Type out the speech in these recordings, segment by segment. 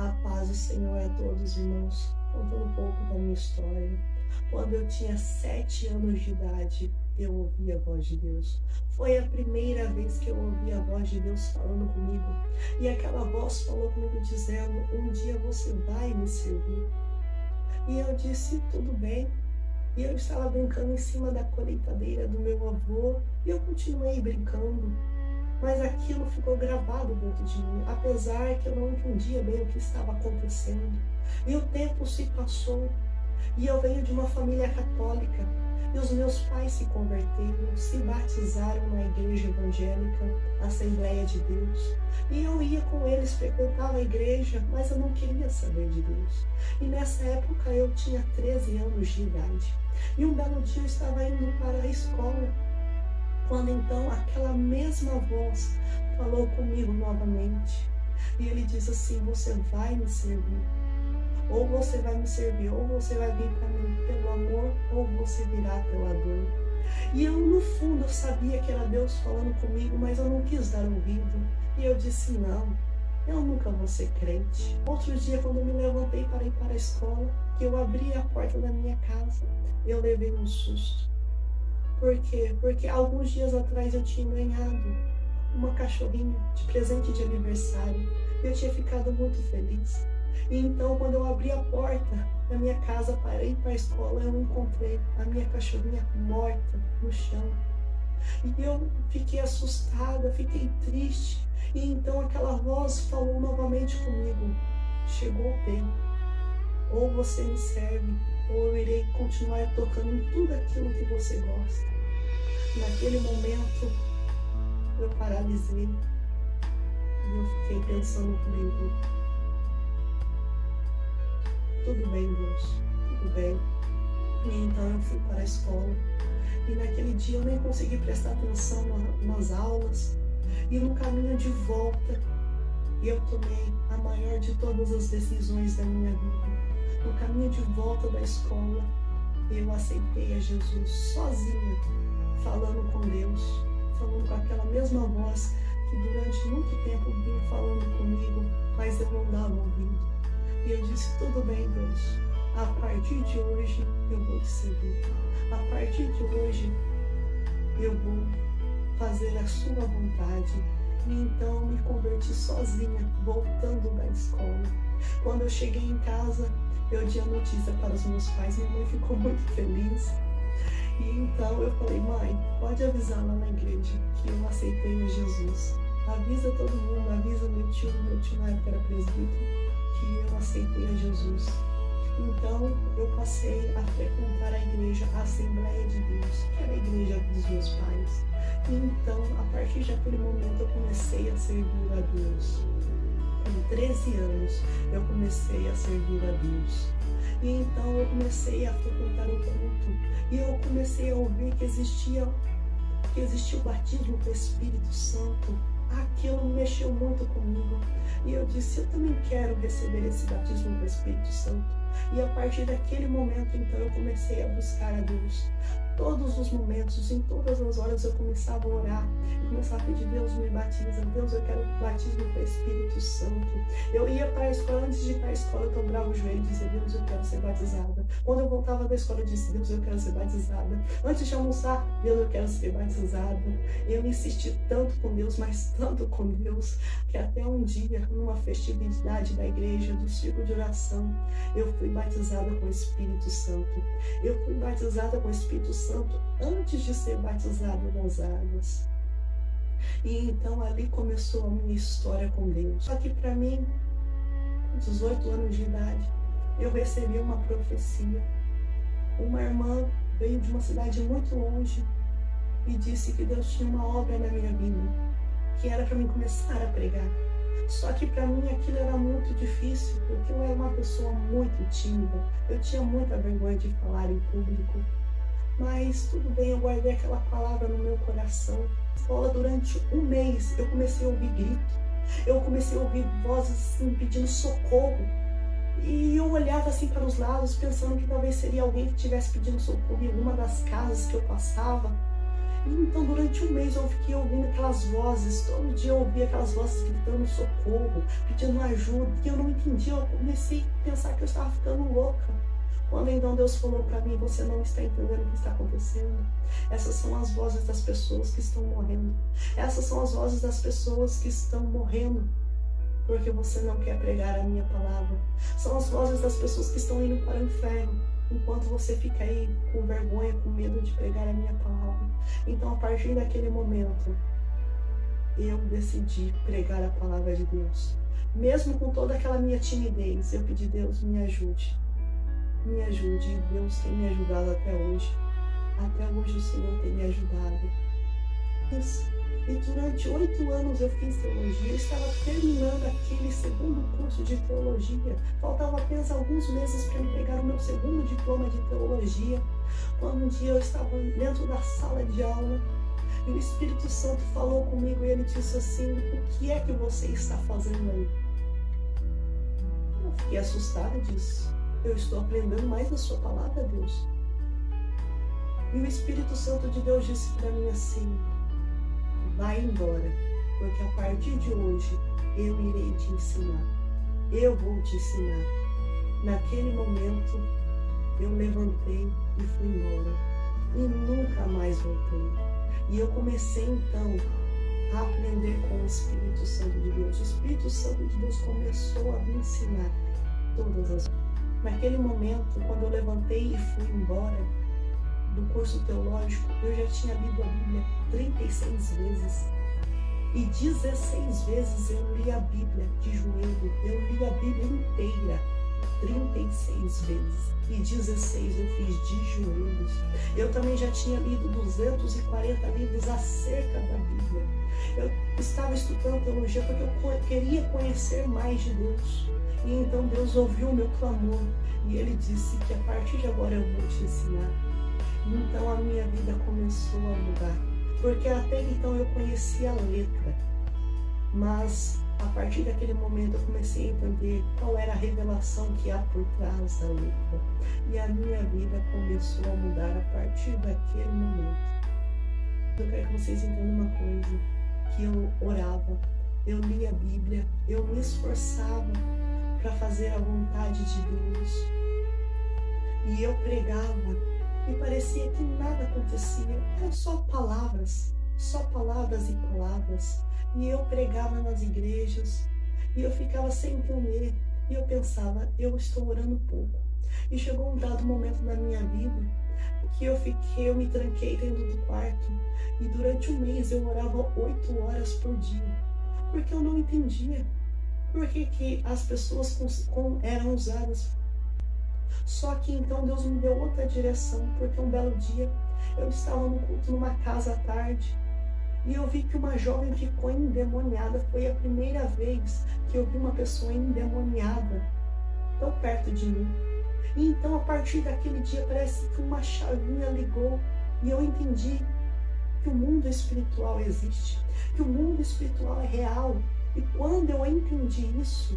A paz do Senhor a todos, irmãos. Contando um pouco da minha história. Quando eu tinha 7 anos de idade, eu ouvi a voz de Deus. Foi a primeira vez que eu ouvi a voz de Deus falando comigo. E aquela voz falou comigo dizendo: um dia você vai me servir. E eu disse: tudo bem. E eu estava brincando em cima da colheitadeira do meu avô. E eu continuei brincando. Mas aquilo ficou gravado dentro de mim, apesar que eu não entendia bem o que estava acontecendo. E o tempo se passou, e eu venho de uma família católica, e os meus pais se converteram, se batizaram na igreja evangélica, Assembleia de Deus. E eu ia com eles, frequentava a igreja, mas eu não queria saber de Deus. E nessa época eu tinha 13 anos de idade. E um belo dia eu estava indo para a escola, quando então aquela mesma voz falou comigo novamente. E ele disse assim: você vai me servir. Ou você vai me servir, ou você vai vir para mim pelo amor, ou você virá pela dor. E eu, no fundo, eu sabia que era Deus falando comigo, mas eu não quis dar ouvido. E eu disse: não, eu nunca vou ser crente. Outro dia, quando eu me levantei para ir para a escola, que eu abri a porta da minha casa, eu levei um susto. Por quê? Porque alguns dias atrás eu tinha ganhado uma cachorrinha de presente de aniversário. Eu tinha ficado muito feliz. E então, quando eu abri a porta da minha casa para ir para a escola, eu encontrei a minha cachorrinha morta no chão. E eu fiquei assustada, fiquei triste. E então aquela voz falou novamente comigo: chegou o tempo. Ou você me serve, ou eu irei continuar tocando em tudo aquilo que você gosta. Naquele momento, eu paralisei e eu fiquei pensando comigo: tudo bem, Deus, tudo bem. E então eu fui para a escola. E naquele dia eu nem consegui prestar atenção nas aulas. E no caminho de volta, eu tomei a maior de todas as decisões da minha vida. No caminho de volta da escola, eu aceitei a Jesus sozinha, falando com Deus, falando com aquela mesma voz que durante muito tempo vinha falando comigo, mas eu não dava ouvido. E eu disse: tudo bem, Deus, a partir de hoje eu vou te servir. A partir de hoje eu vou fazer a sua vontade. E então me converti sozinha, voltando da escola. Quando eu cheguei em casa, eu dei a notícia para os meus pais. Minha mãe ficou muito feliz. E então eu falei: mãe, pode avisar lá na igreja que eu aceitei o Jesus. Avisa todo mundo, avisa meu tio na época era presbítero, que eu aceitei a Jesus. Então eu passei a frequentar a igreja, a Assembleia de Deus, que era a igreja dos meus pais. E então, a partir daquele momento, eu comecei a servir a Deus. Com 13 anos, eu comecei a servir a Deus. E então eu comecei a frequentar o culto. E eu comecei a ouvir que existia o batismo do Espírito Santo. Aquilo mexeu muito comigo. E eu disse: eu também quero receber esse batismo do Espírito Santo. E a partir daquele momento, então, eu comecei a buscar a Deus. Todos os momentos, em todas as horas, eu começava a orar. Eu começava a pedir: Deus, me batiza. Deus, eu quero o batismo do Espírito Santo. Eu ia para a escola, antes de ir para a escola, eu dobrava o joelho e dizia: Deus, eu quero ser batizada. Quando eu voltava da escola, eu disse: Deus, eu quero ser batizada. Antes de almoçar: Deus, eu quero ser batizada. Eu insisti tanto com Deus, mas tanto com Deus, que até um dia, numa festividade da igreja, do círculo de oração, eu fui batizada com o Espírito Santo. Eu fui batizada com o Espírito Santo antes de ser batizada nas águas. E então ali começou a minha história com Deus. Só que para mim, com 18 anos de idade, eu recebi uma profecia. Uma irmã veio de uma cidade muito longe e disse que Deus tinha uma obra na minha vida, que era para mim começar a pregar. Só que para mim aquilo era muito difícil, porque eu era uma pessoa muito tímida. Eu tinha muita vergonha de falar em público. Mas tudo bem, eu guardei aquela palavra no meu coração. Durante um mês eu comecei a ouvir grito. Eu comecei a ouvir vozes assim, pedindo socorro. E eu olhava assim para os lados, pensando que talvez seria alguém que estivesse pedindo socorro em alguma das casas que eu passava. E então, durante um mês, eu fiquei ouvindo aquelas vozes, todo dia eu ouvia aquelas vozes gritando socorro, pedindo ajuda, e eu não entendia, eu comecei a pensar que eu estava ficando louca. Quando então Deus falou para mim, você não está entendendo o que está acontecendo? Essas são as vozes das pessoas que estão morrendo. Essas são as vozes das pessoas que estão morrendo porque você não quer pregar a minha palavra. São as vozes das pessoas que estão indo para o inferno, enquanto você fica aí com vergonha, com medo de pregar a minha palavra. Então, a partir daquele momento, eu decidi pregar a palavra de Deus. Mesmo com toda aquela minha timidez, eu pedi, Deus, me ajude. Me ajude. E Deus tem me ajudado até hoje. Até hoje o Senhor tem me ajudado. E durante 8 anos eu fiz teologia. Eu estava terminando aquele segundo curso de teologia. Faltavam apenas alguns meses para eu pegar o meu segundo diploma de teologia. Quando um dia eu estava dentro da sala de aula e o Espírito Santo falou comigo e ele disse assim, o que é que você está fazendo aí? Eu fiquei assustada e disse, eu estou aprendendo mais da sua palavra, Deus. E o Espírito Santo de Deus disse para mim assim, vai embora, porque a partir de hoje eu irei te ensinar. Eu vou te ensinar. Naquele momento eu levantei e fui embora. E nunca mais voltei. E eu comecei então a aprender com o Espírito Santo de Deus. O Espírito Santo de Deus começou a me ensinar todas as coisas. Naquele momento, quando eu levantei e fui embora do curso teológico, eu já tinha lido a Bíblia 36 vezes. E 16 vezes eu li a Bíblia de joelho. Eu li a Bíblia inteira 36 vezes. E 16 eu fiz de joelhos. Eu também já tinha lido 240 livros acerca da Bíblia. Eu estava estudando teologia porque eu queria conhecer mais de Deus. E então Deus ouviu o meu clamor. E Ele disse que a partir de agora eu vou te ensinar. Então a minha vida começou a mudar. Porque até então eu conhecia a letra. Mas a partir daquele momento eu comecei a entender qual era a revelação que há por trás da letra. E a minha vida começou a mudar a partir daquele momento. Eu quero que vocês entendam uma coisa. Que eu orava, eu lia a Bíblia, eu me esforçava para fazer a vontade de Deus. E eu pregava. E parecia que nada acontecia, eram só palavras e palavras. E eu pregava nas igrejas, e eu ficava sem entender, e eu pensava, eu estou orando pouco. E chegou um dado momento na minha vida, que eu me tranquei dentro do quarto, e durante um mês eu orava 8 horas por dia, porque eu não entendia, por que as pessoas eram usadas. Só que então Deus me deu outra direção, porque um belo dia eu estava no culto numa casa à tarde e eu vi que uma jovem ficou endemoniada. Foi a primeira vez que eu vi uma pessoa endemoniada tão perto de mim. E então a partir daquele dia parece que uma chavinha ligou e eu entendi que o mundo espiritual existe, que o mundo espiritual é real. E quando eu entendi isso,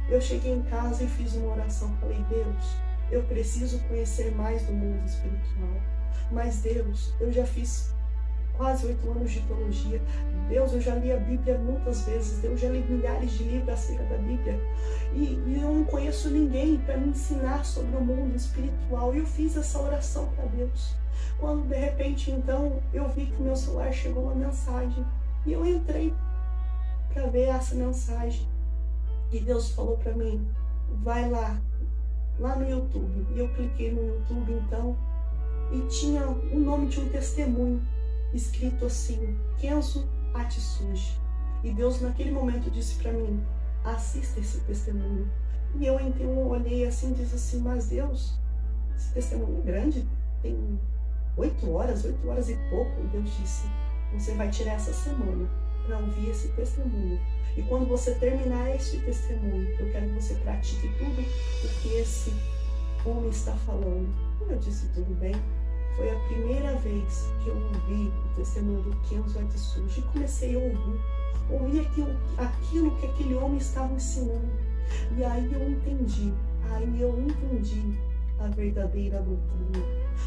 eu cheguei em casa e fiz uma oração. Falei, Deus, eu preciso conhecer mais do mundo espiritual. Mas Deus, eu já fiz quase 8 anos de teologia. Deus, eu já li a Bíblia muitas vezes. Deus, já li milhares de livros acerca da Bíblia. E eu não conheço ninguém para me ensinar sobre o mundo espiritual. E eu fiz essa oração para Deus. Quando de repente, então, eu vi que meu celular chegou uma mensagem. E eu entrei para ver essa mensagem. E Deus falou para mim, vai lá no YouTube. E eu cliquei no YouTube então, e tinha o nome de um testemunho, escrito assim, Kenzo Atsuji. E Deus naquele momento disse para mim, assista esse testemunho. E eu então olhei assim e disse assim, mas Deus, esse testemunho é grande, tem 8 horas e pouco. E Deus disse, você vai tirar essa semana para ouvir esse testemunho. E quando você terminar este testemunho, eu quero que você pratique tudo o que esse homem está falando. E eu disse, tudo bem. Foi a primeira vez que eu ouvi o testemunho do Kenzo Atsuji e comecei a ouvir aquilo que aquele homem estava ensinando. E aí eu entendi a verdadeira doutrina.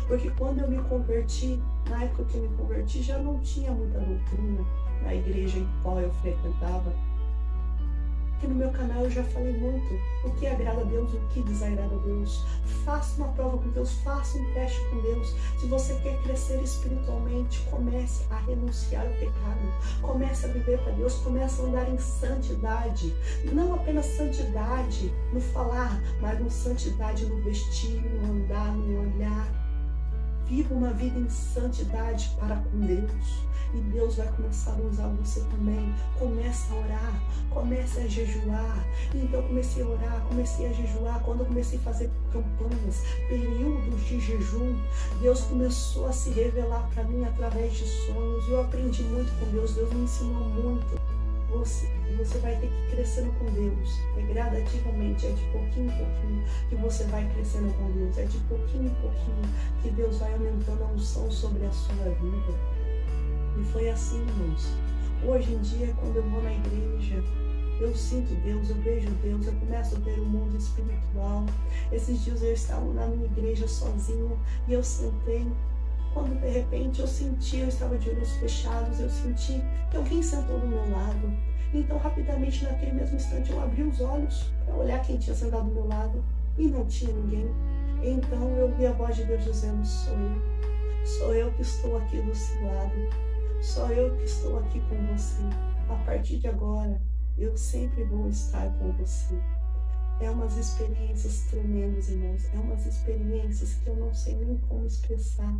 Porque quando eu me converti, na época que eu me converti, já não tinha muita doutrina na igreja em qual eu frequentava. Aqui no meu canal eu já falei muito o que agrada a Deus, o que desagrada a Deus. Faça uma prova com Deus, faça um teste com Deus. Se você quer crescer espiritualmente, comece a renunciar ao pecado. Comece a viver para Deus, comece a andar em santidade. Não apenas santidade no falar, mas no santidade no vestir, no andar, no olhar. Viva uma vida em santidade para com Deus. E Deus vai começar a usar você também. Comece a orar, comece a jejuar. Então eu comecei a orar, comecei a jejuar. Quando eu comecei a fazer campanhas, períodos de jejum, Deus começou a se revelar para mim através de sonhos. Eu aprendi muito com Deus, Deus me ensinou muito. Você vai ter que ir crescendo com Deus. É gradativamente, é de pouquinho em pouquinho que você vai crescendo com Deus. É de pouquinho em pouquinho que Deus vai aumentando a unção sobre a sua vida. E foi assim, irmãos. Hoje em dia, quando eu vou na igreja, eu sinto Deus, eu vejo Deus, eu começo a ver o mundo espiritual. Esses dias eu estava na minha igreja sozinha e eu sentei. Quando de repente eu estava de olhos fechados, eu senti que alguém sentou do meu lado. Então, rapidamente, naquele mesmo instante, eu abri os olhos para olhar quem tinha sentado do meu lado e não tinha ninguém. Então, eu ouvi a voz de Deus dizendo: sou eu. Sou eu que estou aqui do seu lado. Sou eu que estou aqui com você. A partir de agora, eu sempre vou estar com você. É umas experiências tremendas, irmãos. É umas experiências que eu não sei nem como expressar.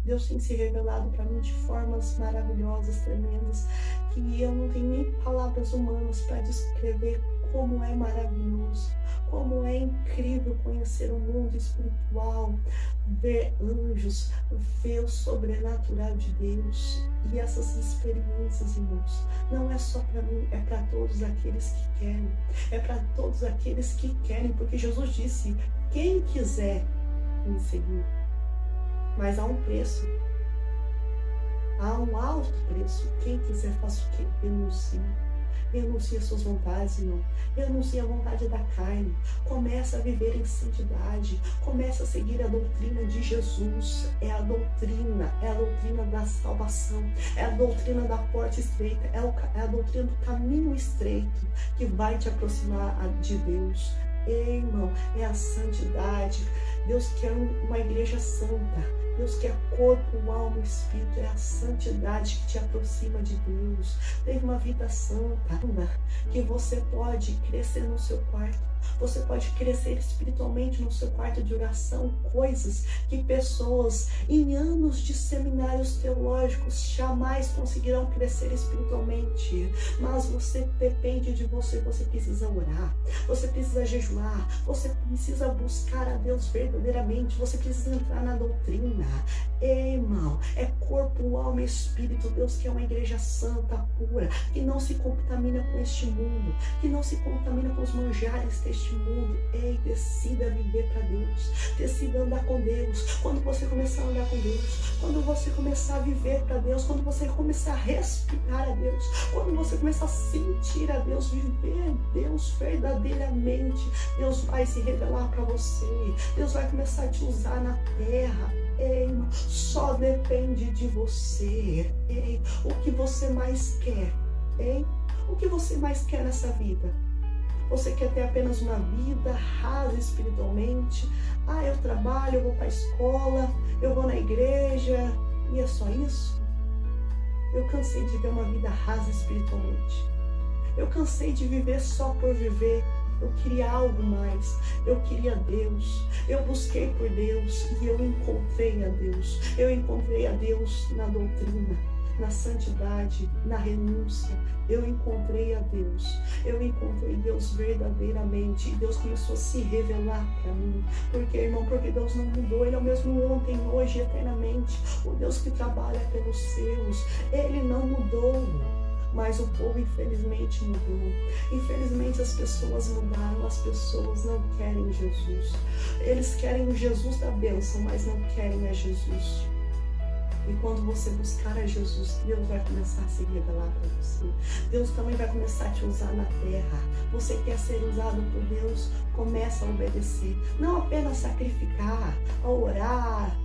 Deus tem se revelado para mim de formas maravilhosas, tremendas, que eu não tenho nem palavras humanas para descrever como é maravilhoso, como é incrível conhecer o mundo espiritual, ver anjos, ver o sobrenatural de Deus. E essas experiências, irmãos, não é só para mim, é para todos aqueles que querem. É para todos aqueles que querem, porque Jesus disse: quem quiser me seguir. Mas há um preço. Há um alto preço. Quem quiser, faça o quê? Renuncie. Renuncie às suas vontades, irmão. Renuncie à vontade da carne. Começa a viver em santidade. Começa a seguir a doutrina de Jesus. É a doutrina da salvação. É a doutrina da porta estreita. É a doutrina do caminho estreito que vai te aproximar de Deus. Ei, irmão, é a santidade. Deus quer uma igreja santa. Deus quer corpo, alma e espírito. É a santidade que te aproxima de Deus. Tem uma vida santa que você pode crescer no seu quarto. Você pode crescer espiritualmente no seu quarto de oração. Coisas que pessoas em anos de seminários teológicos jamais conseguirão crescer espiritualmente. Mas você depende de você. Você precisa orar. Você precisa jejuar. Você precisa buscar a Deus verdadeiramente. Você precisa entrar na doutrina. Ei, irmão, é corpo, alma e espírito. Deus quer uma igreja santa, pura, que não se contamina com este mundo, que não se contamina com os manjares deste mundo. Ei, decida viver para Deus, decida andar com Deus. Quando você começar a andar com Deus, quando você começar a viver para Deus, quando você começar a respirar a Deus, quando você começar a sentir a Deus, viver a Deus verdadeiramente, Deus vai se revelar para você. Deus vai começar a te usar na terra. Ei, só depende de você. Ei, o que você mais quer? Ei, o que você mais quer nessa vida? Você quer ter apenas uma vida rasa espiritualmente? Ah, eu trabalho, eu vou para a escola, eu vou na igreja e é só isso? Eu cansei de ter uma vida rasa espiritualmente. Eu cansei de viver só por viver. Eu queria algo mais, eu queria Deus, eu busquei por Deus e eu encontrei a Deus. Eu encontrei a Deus na doutrina, na santidade, na renúncia. Eu encontrei a Deus, eu encontrei Deus verdadeiramente e Deus começou a se revelar para mim. Porque, irmão, porque Deus não mudou, Ele é o mesmo ontem, hoje e eternamente. O Deus que trabalha pelos seus, Ele não mudou. Mas o povo infelizmente mudou. Infelizmente as pessoas mudaram, as pessoas não querem Jesus. Eles querem o Jesus da bênção, mas não querem a Jesus. E quando você buscar a Jesus, Deus vai começar a se revelar para você. Deus também vai começar a te usar na terra. Você quer ser usado por Deus? Começa a obedecer. Não apenas sacrificar, a orar,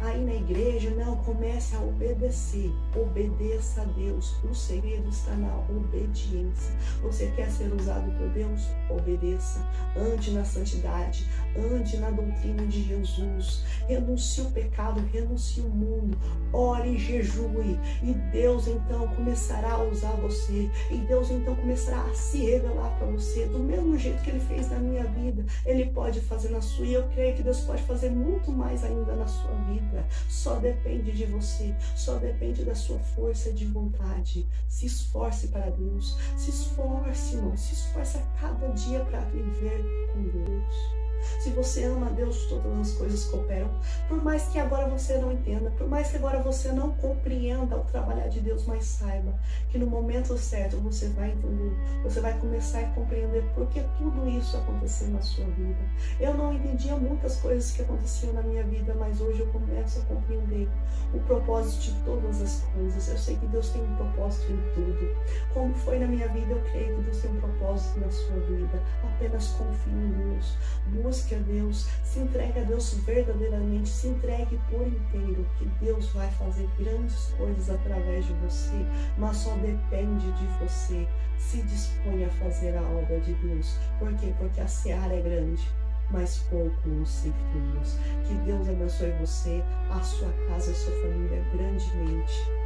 aí na igreja. Não, comece a obedecer. Obedeça a Deus. O segredo está na obediência. Você quer ser usado por Deus? Obedeça. Ande na santidade. Ande na doutrina de Jesus. Renuncie o pecado, renuncie o mundo. Ore e jejue. E Deus então começará a usar você. E Deus então começará a se revelar para você. Do mesmo jeito que Ele fez na minha vida, Ele pode fazer na sua. E eu creio que Deus pode fazer muito mais ainda na sua vida. Só depende de você. Só depende da sua força de vontade. Se esforce para Deus. Se esforce, irmão. Se esforce a cada dia para viver com Deus. Se você ama a Deus, todas as coisas cooperam. Por mais que agora você não entenda, por mais que agora você não compreenda o trabalhar de Deus, mas saiba que no momento certo você vai entender, você vai começar a compreender por que tudo isso aconteceu na sua vida. Eu não entendia muitas coisas que aconteciam na minha vida, mas hoje eu começo a compreender o propósito de todas as coisas. Eu sei que Deus tem um propósito em tudo. Como foi na minha vida, eu creio que Deus tem um propósito na sua vida. Apenas confie em Deus. Busque a Deus, se entregue a Deus verdadeiramente, se entregue por inteiro, que Deus vai fazer grandes coisas através de você, mas só depende de você. Se dispõe a fazer a obra de Deus. Por quê? Porque a seara é grande, mas poucos ceifeiros. Que Deus abençoe você, a sua casa e a sua família grandemente.